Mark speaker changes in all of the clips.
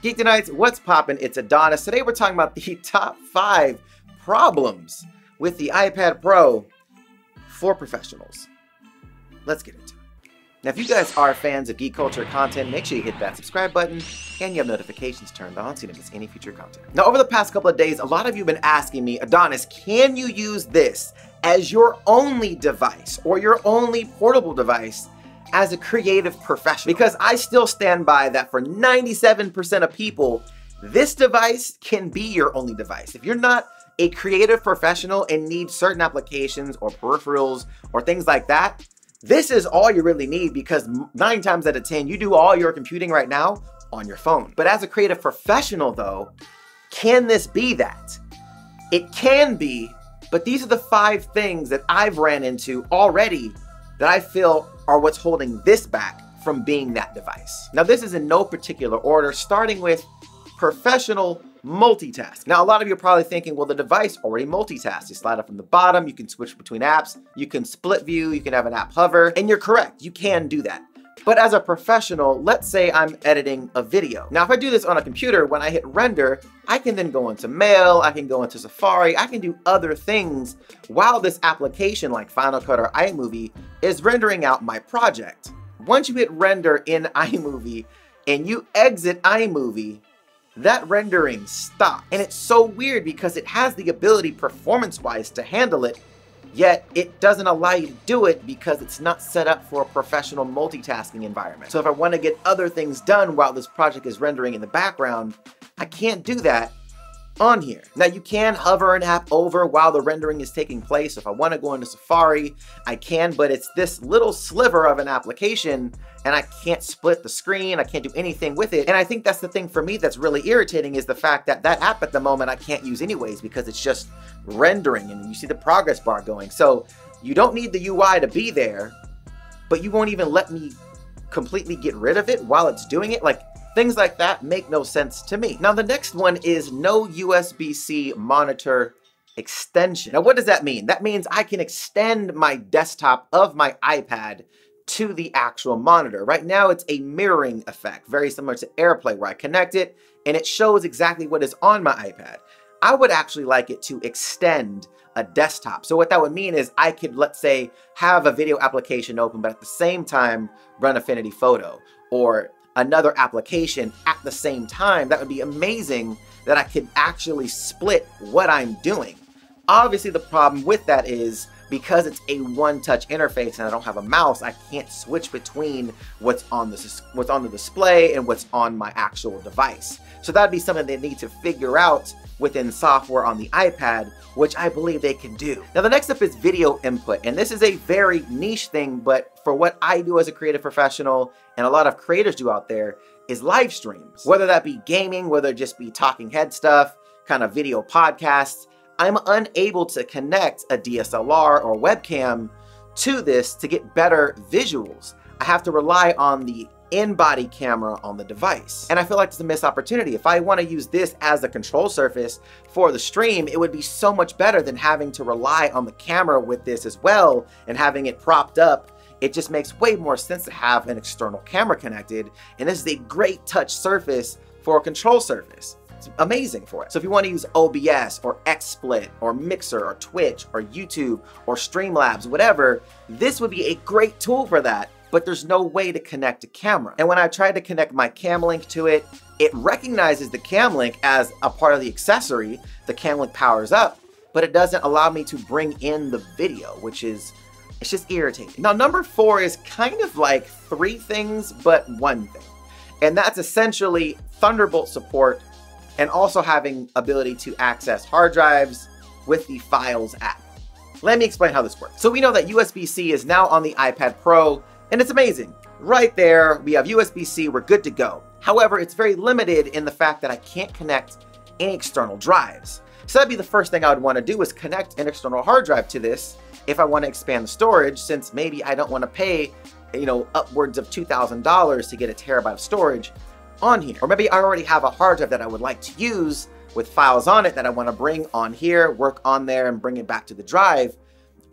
Speaker 1: Geek Tonights, what's poppin'? It's Adonis. Today we're talking about the top 5 problems with the iPad Pro for professionals. Let's get into it. Now, if you guys are fans of geek culture content, make sure you hit that subscribe button and you have notifications turned on so you don't miss any future content. Now, over the past couple of days, a lot of you have been asking me, Adonis, can you use this as your only device or your only portable device as a creative professional? Because I still stand by that for 97% of people, this device can be your only device. If you're not a creative professional and need certain applications or peripherals or things like that, this is all you really need, because 9 times out of 10, you do all your computing right now on your phone. But as a creative professional though, can this be that? It can be, but these are the 5 things that I've ran into already that I feel are what's holding this back from being that device. Now, this is in no particular order, starting with professional multitask. Now, a lot of you are probably thinking, well, the device already multitasks. You slide up from the bottom, you can switch between apps, you can split view, you can have an app hover, and you're correct, you can do that. But as a professional, let's say I'm editing a video. Now, if I do this on a computer, when I hit render, I can then go into Mail, I can go into Safari, I can do other things while this application like Final Cut or iMovie is rendering out my project. Once you hit render in iMovie and you exit iMovie, that rendering stops. And it's so weird because it has the ability performance-wise to handle it, yet it doesn't allow you to do it because it's not set up for a professional multitasking environment. So if I want to get other things done while this project is rendering in the background, I can't do that on here. Now, you can hover an app over while the rendering is taking place. If I want to go into Safari, I can, but it's this little sliver of an application and I can't split the screen. I can't do anything with it. And I think that's the thing for me that's really irritating, is the fact that that app at the moment I can't use anyways because it's just rendering and you see the progress bar going. So you don't need the UI to be there, but you won't even let me completely get rid of it while it's doing it. Like, things like that make no sense to me. Now, the next one is no USB-C monitor extension. Now, what does that mean? That means I can extend my desktop of my iPad to the actual monitor. Right now, it's a mirroring effect, very similar to AirPlay, where I connect it and it shows exactly what is on my iPad. I would actually like it to extend a desktop. So what that would mean is I could, let's say, have a video application open, but at the same time run Affinity Photo or another application at the same time. That would be amazing, that I could actually split what I'm doing. Obviously, the problem with that is because it's a one-touch interface and I don't have a mouse, I can't switch between what's on the display and what's on my actual device. So that'd be something they need to figure out within software on the iPad, which I believe they can do. Now, the next up is video input, and this is a very niche thing, but for what I do as a creative professional and a lot of creators do out there is live streams. Whether that be gaming, whether it just be talking head stuff, kind of video podcasts, I'm unable to connect a DSLR or webcam to this to get better visuals. I have to rely on the in-body camera on the device. And I feel like it's a missed opportunity. If I want to use this as a control surface for the stream, it would be so much better than having to rely on the camera with this as well and having it propped up. It just makes way more sense to have an external camera connected. And this is a great touch surface for a control surface. It's amazing for it. So if you want to use OBS or XSplit or Mixer or Twitch or YouTube or Streamlabs, whatever, this would be a great tool for that. But there's no way to connect a camera. And when I tried to connect my cam link to it, it recognizes the cam link as a part of the accessory. The cam link powers up, but it doesn't allow me to bring in the video, which is, it's just irritating. Now, number 4 is kind of like 3 things, but 1 thing. And that's essentially Thunderbolt support and also having ability to access hard drives with the Files app. Let me explain how this works. So we know that USB-C is now on the iPad Pro, and it's amazing. Right there, we have USB-C, we're good to go. However, it's very limited in the fact that I can't connect any external drives. So that'd be the first thing I would want to do, is connect an external hard drive to this if I want to expand the storage, since maybe I don't want to pay, upwards of $2,000 to get a terabyte of storage on here. Or maybe I already have a hard drive that I would like to use with files on it that I want to bring on here, work on there, and bring it back to the drive.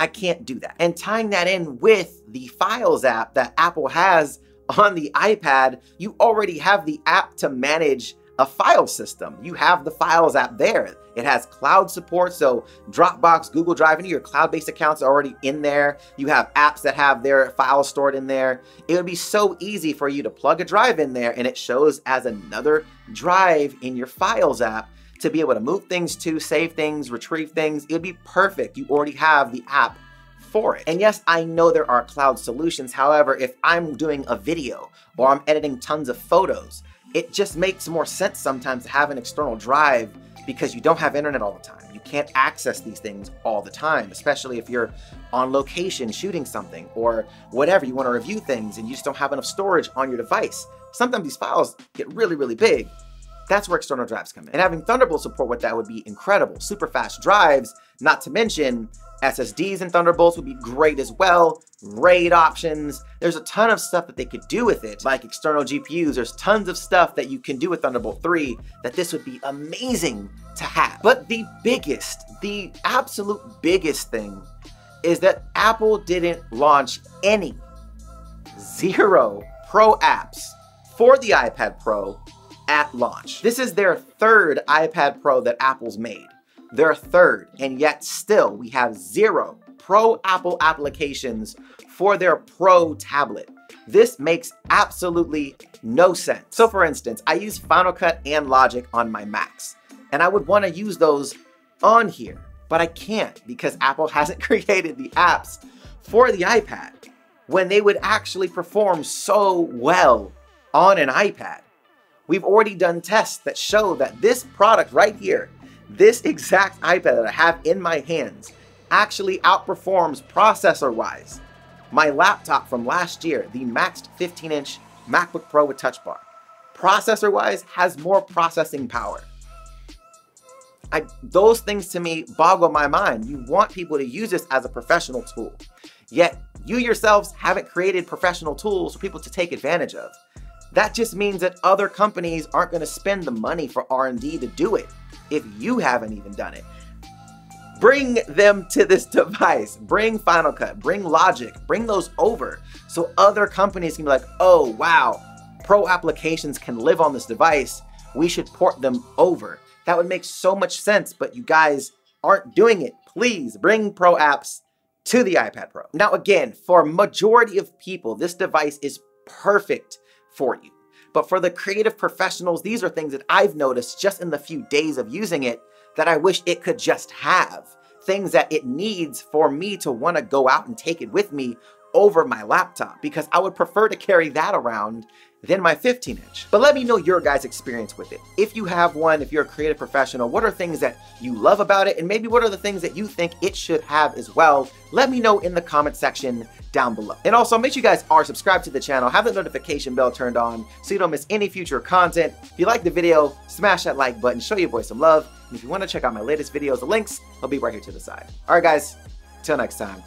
Speaker 1: I can't do that. And tying that in with the Files app that Apple has on the iPad, you already have the app to manage a file system. You have the Files app there. It has cloud support, so Dropbox, Google Drive, any of your cloud-based accounts are already in there. You have apps that have their files stored in there. It would be so easy for you to plug a drive in there and it shows as another drive in your Files app to be able to move things to, save things, retrieve things. It would be perfect. You already have the app for it. And yes, I know there are cloud solutions. However, if I'm doing a video or I'm editing tons of photos, it just makes more sense sometimes to have an external drive because you don't have internet all the time. You can't access these things all the time, especially if you're on location shooting something or whatever, you want to review things and you just don't have enough storage on your device. Sometimes these files get really, really big. That's where external drives come in. And having Thunderbolt support with that would be incredible. Super fast drives, not to mention SSDs and Thunderbolts would be great as well. RAID options. There's a ton of stuff that they could do with it, like external GPUs. There's tons of stuff that you can do with Thunderbolt 3 that this would be amazing to have. But the absolute biggest thing is that Apple didn't launch any, 0 Pro apps for the iPad Pro at launch. This is their 3rd iPad Pro that Apple's made. Their 3rd, and yet still we have 0 Pro Apple applications for their Pro tablet. This makes absolutely no sense. So for instance, I use Final Cut and Logic on my Macs, and I would want to use those on here, but I can't because Apple hasn't created the apps for the iPad when they would actually perform so well on an iPad. We've already done tests that show that this product right here, this exact iPad that I have in my hands, actually outperforms processor-wise my laptop from last year, the maxed 15-inch MacBook Pro with Touch Bar. Processor-wise, has more processing power. Those things to me boggle my mind. You want people to use this as a professional tool, yet you yourselves haven't created professional tools for people to take advantage of. That just means that other companies aren't going to spend the money for R&D to do it if you haven't even done it. Bring them to this device. Bring Final Cut, bring Logic, bring those over so other companies can be like, oh wow, Pro applications can live on this device. We should port them over. That would make so much sense, but you guys aren't doing it. Please bring Pro apps to the iPad Pro. Now again, for a majority of people, this device is perfect for you. But for the creative professionals, these are things that I've noticed just in the few days of using it that I wish it could just have. Things that it needs for me to want to go out and take it with me over my laptop, because I would prefer to carry that around than my 15-inch. But let me know your guys' experience with it. If you have one, if you're a creative professional, what are things that you love about it? And maybe what are the things that you think it should have as well? Let me know in the comment section down below. And also make sure you guys are subscribed to the channel, have the notification bell turned on so you don't miss any future content. If you like the video, smash that like button, show your boy some love. And if you want to check out my latest videos, the links will be right here to the side. All right guys, till next time.